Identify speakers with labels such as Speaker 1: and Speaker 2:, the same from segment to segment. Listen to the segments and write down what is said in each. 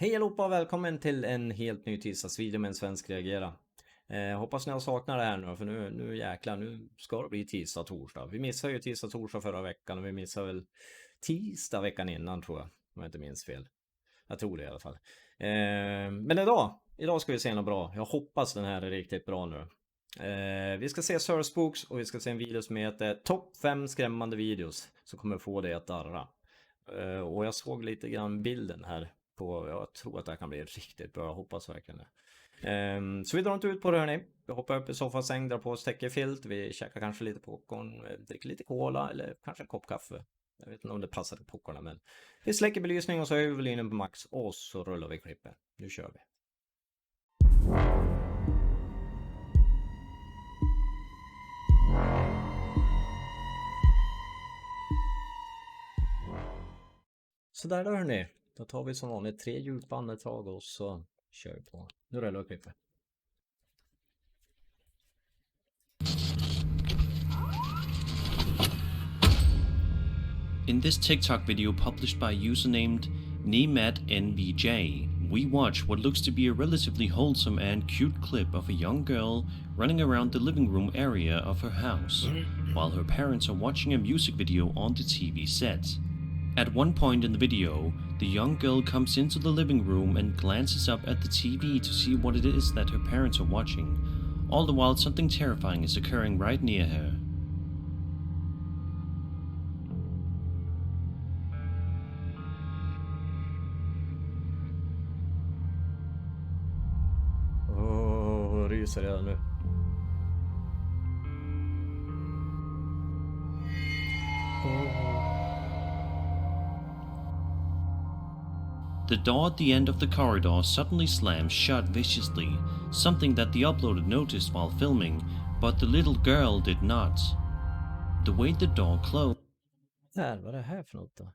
Speaker 1: Hej allihopa och välkommen till en helt ny tisdagsvideo med en svensk reagera. Hoppas ni har saknat det här nu, för nu jäklar, nu ska det bli tisdag och torsdag. Vi missade ju tisdag och torsdag förra veckan och vi missade väl tisdag veckan innan, tror jag. Om jag inte minns fel. Jag tror det i alla fall. Men idag ska vi se något bra. Jag hoppas den här är riktigt bra nu. Vi ska se Sir Spooks och vi ska se en video som heter Topp 5 skrämmande videos som kommer få dig att darra. Och jag såg lite grann bilden här. Jag tror att det här kan bli riktigt bra, jag hoppas verkligen det. Så vi drar inte ut på det, hörni. Vi hoppar upp i sofasäng, drar på oss täckefilt. Vi käkar kanske lite popcorn, dricker lite cola eller kanske en kopp kaffe. Jag vet inte om det passar till popcornen, men vi släcker belysning och så höjer vi volymen på max och så rullar vi klippet. Nu kör vi. Så där då, hörni. Då tar vi som vanligt 3 djupa andetag och så kör vi på. Nu rullar vi klippet.
Speaker 2: In this TikTok video published by usernamed NBJ, we watch what looks to be a relatively wholesome and cute clip of a young girl running around the living room area of her house, while her parents are watching a music video on the TV set. At one point in the video, the young girl comes into the living room and glances up at the TV to see what it is that her parents are watching, all the while something terrifying is occurring right near her.
Speaker 1: Ryser redan nu.
Speaker 2: The door at the end of the corridor suddenly slams shut viciously, something that the uploader noticed while filming, but the little girl did not. The way the door closed...
Speaker 1: Vad är det här för något då?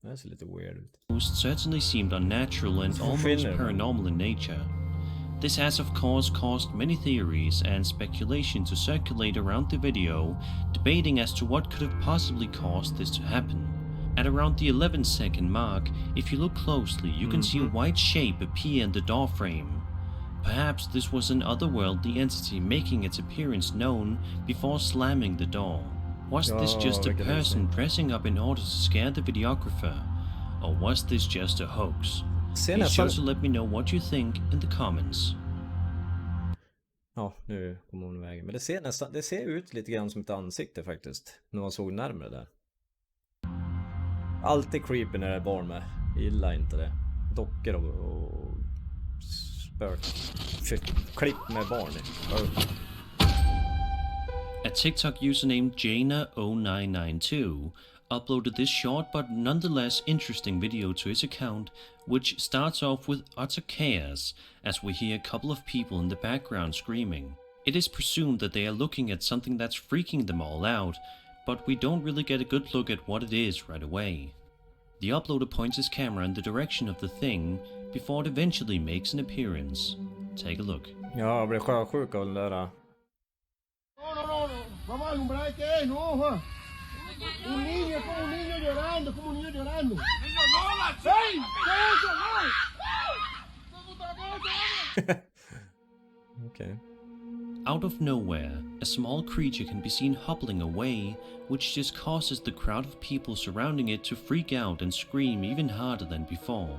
Speaker 1: Det ser lite weird ut.
Speaker 2: certainly seemed unnatural and almost paranormal in nature. This has of course caused many theories and speculation to circulate around the video, debating as to what could have possibly caused this to happen. At around the 11-second mark, if you look closely, you can see a white shape appear in the door frame. Perhaps this was an otherworldly entity making its appearance known before slamming the door. Was this just a person dressing up in order to scare the videographer? Or was this just a hoax? Be sure to let me know what you think in the comments.
Speaker 1: Ja, nu kommer hon iväg. Men det ser ut lite grann som ett ansikte faktiskt. När man såg närmare där. Alltid creepy när det är barn med. Gilla inte det. Dockor och klipp med barn i.
Speaker 2: A TikTok user named Jana0992 uploaded this short but nonetheless interesting video to his account, which starts off with utter chaos as we hear a couple of people in the background screaming. It is presumed that they are looking at something that's freaking them all out, but we don't really get a good look at what it is right away. The uploader points his camera in the direction of the thing before it eventually makes an appearance. Take a look.
Speaker 1: Ja, jag blev sjösjuk av den där.
Speaker 3: Vamos a alumbrar, ¿qué es? No, Juan. Un niño, como un niño llorando, como un niño llorando. ¡Niño, no, la ¡Ey! ¿Qué es eso?
Speaker 1: Okay.
Speaker 2: Out of nowhere, a small creature can be seen hobbling away, which just causes the crowd of people surrounding it to freak out and scream even harder than before,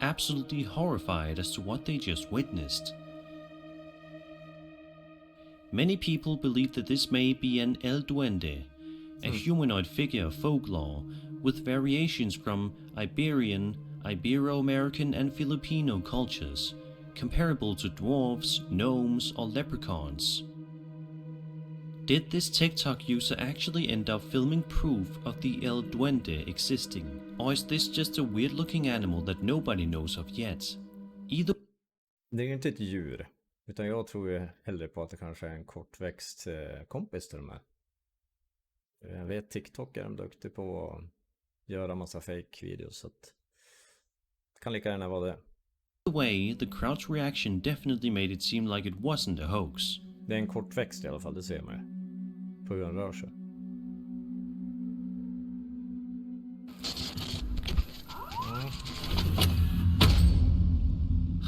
Speaker 2: absolutely horrified as to what they just witnessed. Many people believe that this may be an El Duende, a humanoid figure of folklore, with variations from Iberian, Ibero-American and Filipino cultures, comparable to dwarves, gnomes or leprechauns. Did this TikTok user actually end up filming proof of the El Duende existing, or is this just a weird-looking animal that nobody knows of yet? Either...
Speaker 1: Det är ju inte ett djur. Utan jag tror ju hellre på att det kanske är en kortväxt kompis till de här. Jag vet TikTok är de duktiga på att göra massa fake-videos. Så att det kan lika gärna vara det.
Speaker 2: Either way, the crowd's reaction definitely made it seem like it wasn't a hoax.
Speaker 1: Det är en kortväxt i alla fall, det ser man ju. På hur den rör sig.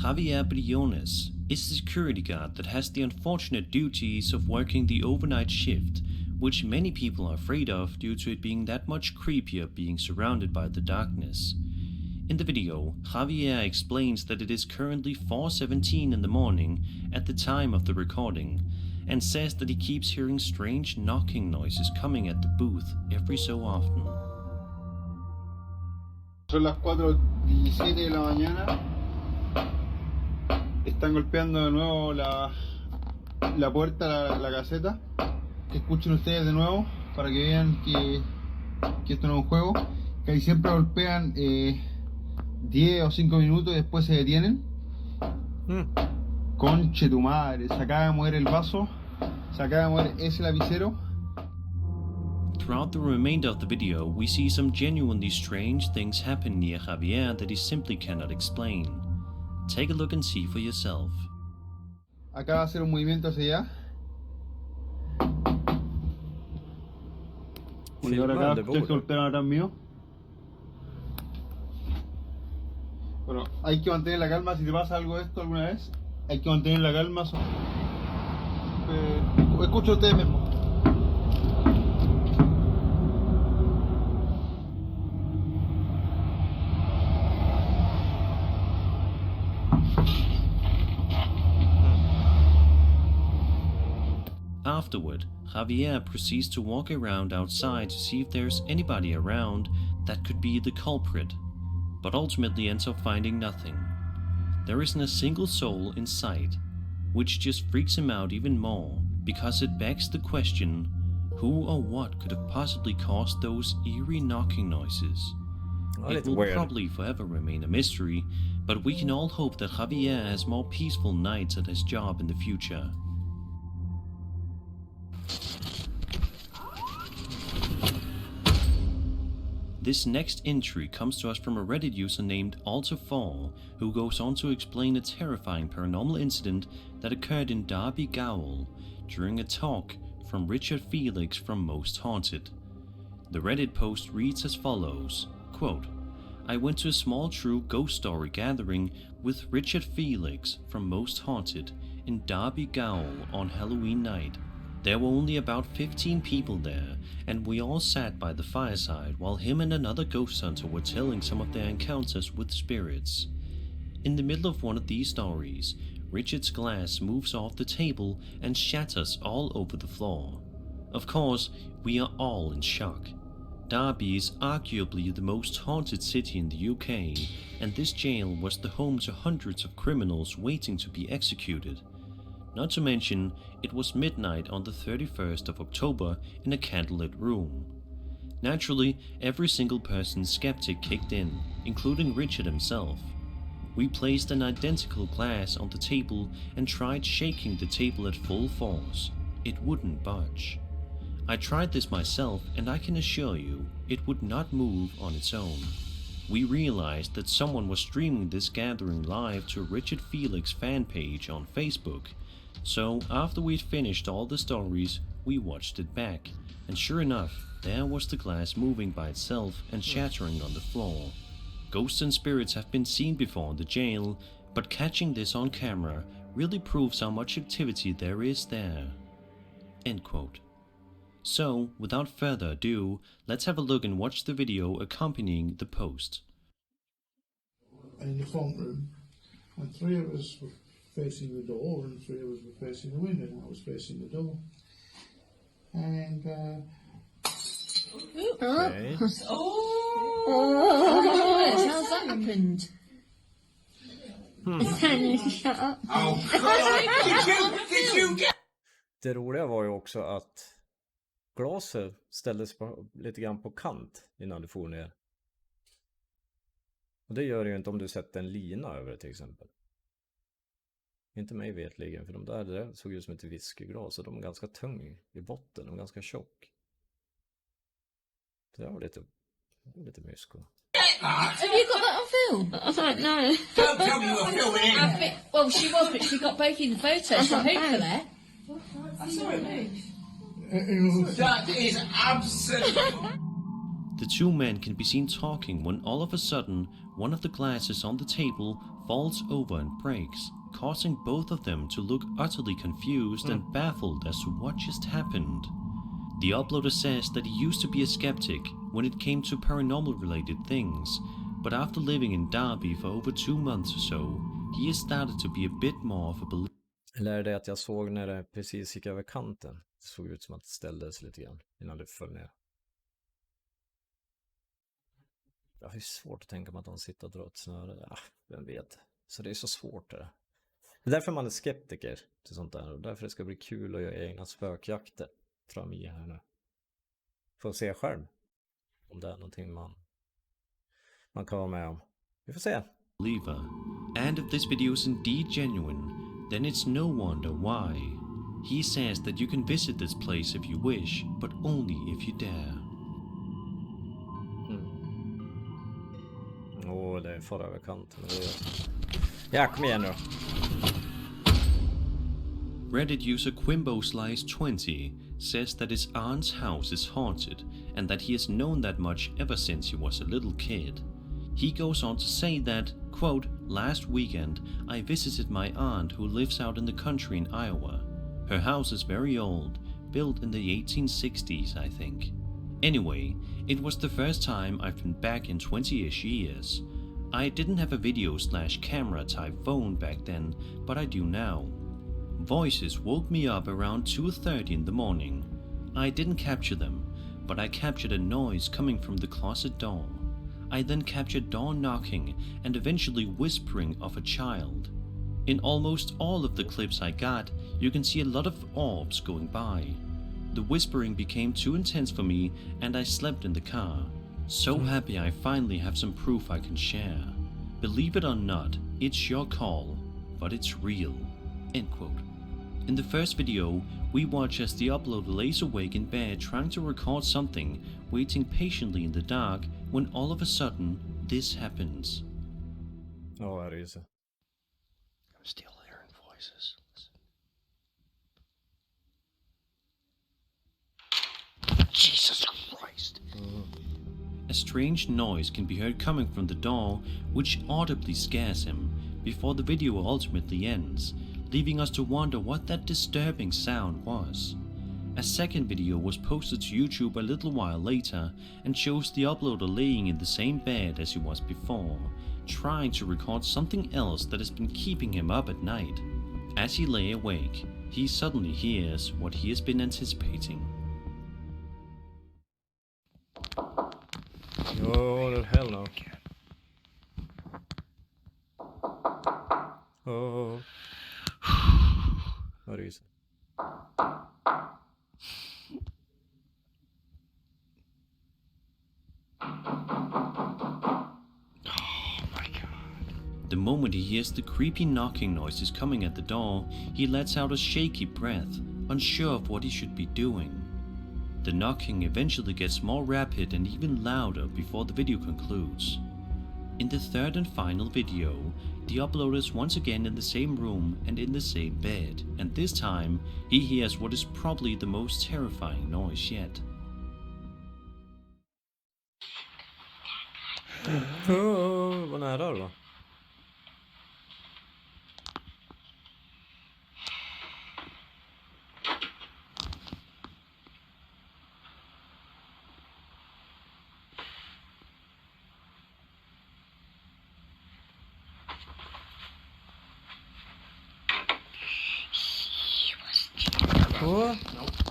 Speaker 2: Javier Briones is a security guard that has the unfortunate duties of working the overnight shift, which many people are afraid of due to it being that much creepier being surrounded by the darkness. In the video, Javier explains that it is currently 4:17 in the morning at the time of the recording, and says that he keeps hearing strange knocking noises coming at the booth every so often.
Speaker 4: Son las 4:17 de la mañana. Están golpeando de nuevo la puerta, la caseta. Escuchen ustedes de nuevo para que vean que esto no es un juego. Que ahí siempre golpean 10 o 5 minutos y después se detienen. Conche tu madre, se acaba de mover el vaso, se acaba de mover ese lapicero.
Speaker 2: Throughout the remainder of the video, we see some genuinely strange things happen near Javier that he simply cannot explain. Take a look and see for yourself.
Speaker 4: Acaba de hacer un movimiento hacia allá. Y ahora acá ustedes golpearon atrás mío. Bueno, hay que mantener la calma. Si te pasa algo de esto alguna vez, hay que mantener la calma. Escucho a ustedes mismos.
Speaker 2: Afterward, Javier proceeds to walk around outside to see if there's anybody around that could be the culprit, but ultimately ends up finding nothing. There isn't a single soul in sight, which just freaks him out even more because it begs the question, who or what could have possibly caused those eerie knocking noises? It will probably forever remain a mystery, but we can all hope that Javier has more peaceful nights at his job in the future. This next entry comes to us from a Reddit user named Alta4, who goes on to explain a terrifying paranormal incident that occurred in Derby Gaol during a talk from Richard Felix from Most Haunted. The Reddit post reads as follows, quote, I went to a small true ghost story gathering with Richard Felix from Most Haunted in Derby Gaol on Halloween night. There were only about 15 people there, and we all sat by the fireside while him and another ghost hunter were telling some of their encounters with spirits. In the middle of one of these stories, Richard's glass moves off the table and shatters all over the floor. Of course, we are all in shock. Derby is arguably the most haunted city in the UK, and this jail was the home to hundreds of criminals waiting to be executed. Not to mention, it was midnight on the 31st of October in a candlelit room. Naturally, every single person's skeptic kicked in, including Richard himself. We placed an identical glass on the table and tried shaking the table at full force. It wouldn't budge. I tried this myself, and I can assure you, it would not move on its own. We realized that someone was streaming this gathering live to a Richard Felix fan page on Facebook. So after we'd finished all the stories, we watched it back, and sure enough, there was the glass moving by itself and shattering on the floor. Ghosts and spirits have been seen before in the jail, but catching this on camera really proves how much activity there is there. End quote. So, without further ado, let's have a look and watch the video accompanying the post.
Speaker 5: In the front room, and 3 of us were facing the door and 3 of us were facing the window, and I was facing the door. And
Speaker 1: Okay.
Speaker 6: How's that happened? Shut up.
Speaker 1: Det roliga var ju också att glaset ställdes lite grann på kant innan du får ner. Och det gör det ju inte om du sätter en lina över det till exempel. Inte mig vetligen, för de där såg ut som ett whiskyglas och de är ganska tung i botten, de är ganska tjock. Det var lite mysko.
Speaker 6: Have you got that on film? I don't know.
Speaker 3: Don't tell me you're filming in.
Speaker 6: Well, she was, but she got both in the photos from there.
Speaker 3: I saw it. That is absolutely...
Speaker 2: The two men can be seen talking when all of a sudden, one of the glasses on the table falls over and breaks, causing both of them to look utterly confused and baffled as to what just happened. The uploader says that he used to be a skeptic when it came to paranormal related things, but after living in Derby for over 2 months or so, he has started to be a bit more of a believer.
Speaker 1: Eller det att jag såg när det precis gick över kanten. Det såg ut som att det ställdes lite grann innan det föll ner. Det är svårt att tänka mig att de sitter och drar ett snöre. Ja, vem vet. Så det är så svårt det. Det är därför man är skeptiker till sånt där. Och därför det ska bli kul att göra egna spökjakter fram i här nu. Får se själv om det är någonting man kan vara med om. Vi får se.
Speaker 2: And if this video is indeed genuine, then it's no wonder why. He says that you can visit this place if you wish, but only if you dare.
Speaker 1: Det är förra över kanten. Ja, kom igen nu.
Speaker 2: Reddit user QuimboSlice20 says that his aunt's house is haunted and that he has known that much ever since he was a little kid. He goes on to say that, quote, "Last weekend I visited my aunt who lives out in the country in Iowa. Her house is very old, built in the 1860s, I think. Anyway, it was the first time I've been back in 20-ish years. I didn't have a video/camera type phone back then, but I do now. Voices woke me up around 2:30 in the morning. I didn't capture them, but I captured a noise coming from the closet door. I then captured door knocking and eventually whispering of a child. In almost all of the clips I got, you can see a lot of orbs going by. The whispering became too intense for me and I slept in the car. So happy I finally have some proof I can share. Believe it or not, it's your call, but it's real." End quote. In the first video, we watch as the uploader lays awake in bed trying to record something, waiting patiently in the dark, when all of a sudden, this happens.
Speaker 1: Ja, det är ju så.
Speaker 2: I'm still hearing voices. Jesus Christ! A strange noise can be heard coming from the door, which audibly scares him, before the video ultimately ends, leaving us to wonder what that disturbing sound was. A second video was posted to YouTube a little while later and shows the uploader laying in the same bed as he was before, trying to record something else that has been keeping him up at night. As he lay awake, he suddenly hears what he has been anticipating.
Speaker 1: Oh, the hell no. Oh. What is it?
Speaker 2: The moment he hears the creepy knocking noises coming at the door, he lets out a shaky breath, unsure of what he should be doing. The knocking eventually gets more rapid and even louder before the video concludes. In the third and final video, the uploader is once again in the same room and in the same bed, and this time he hears what is probably the most terrifying noise yet.
Speaker 1: Vad nära då?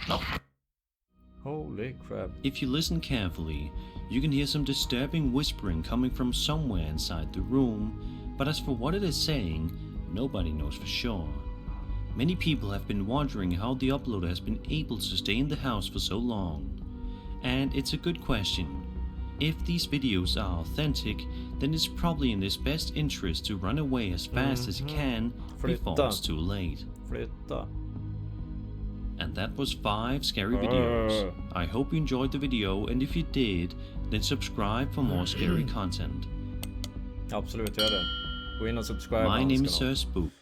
Speaker 1: Nope. Holy crap.
Speaker 2: If you listen carefully, you can hear some disturbing whispering coming from somewhere inside the room, but as for what it is saying, nobody knows for sure. Many people have been wondering how the uploader has been able to stay in the house for so long. And it's a good question. If these videos are authentic, then it's probably in his best interest to run away as fast as he can before it's too late.
Speaker 1: Flytta.
Speaker 2: And that was 5 scary videos. I hope you enjoyed the video, and if you did, then subscribe for more scary content.
Speaker 1: Absolut, gör det. Gå in och subscribe.
Speaker 2: My name is Sir Spooks.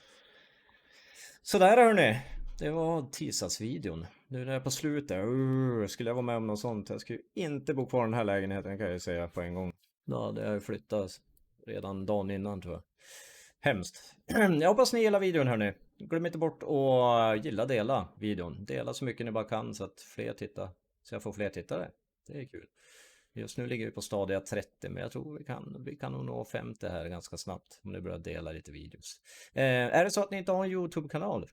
Speaker 1: Sådär hörni. Det var tisdagsvideon. Nu är det på slutet. Skulle jag vara med om något sånt? Jag skulle inte bo kvar i den här lägenheten, kan jag säga på en gång. Ja, det har ju flyttat redan dagen innan tror jag. Hemskt. Jag hoppas ni gillar videon hörni. Glöm inte bort att dela videon. Dela så mycket ni bara kan så att fler tittar. Så jag får fler tittare. Det är kul. Just nu ligger vi på stadiga 30, men jag tror vi kan nog nå 50 här ganska snabbt om ni börjar dela lite videos. Är det så att ni inte har en YouTube-kanal,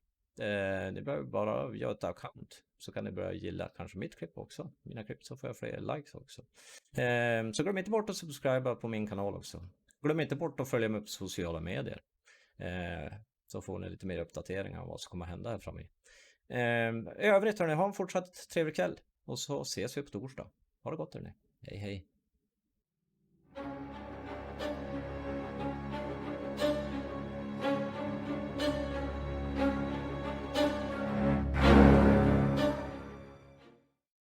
Speaker 1: ni behöver bara göra ett account så kan ni börja gilla kanske mitt klipp också. Mina klipp så får jag fler likes också. Så glöm inte bort att subscriba på min kanal också. Glöm inte bort att följa mig på sociala medier. Så får ni lite mer uppdateringar om vad som kommer hända här framme. I övrigt hörni, ha en fortsatt trevlig kväll och så ses vi på torsdag. Ha det gott hörni. Hej hej.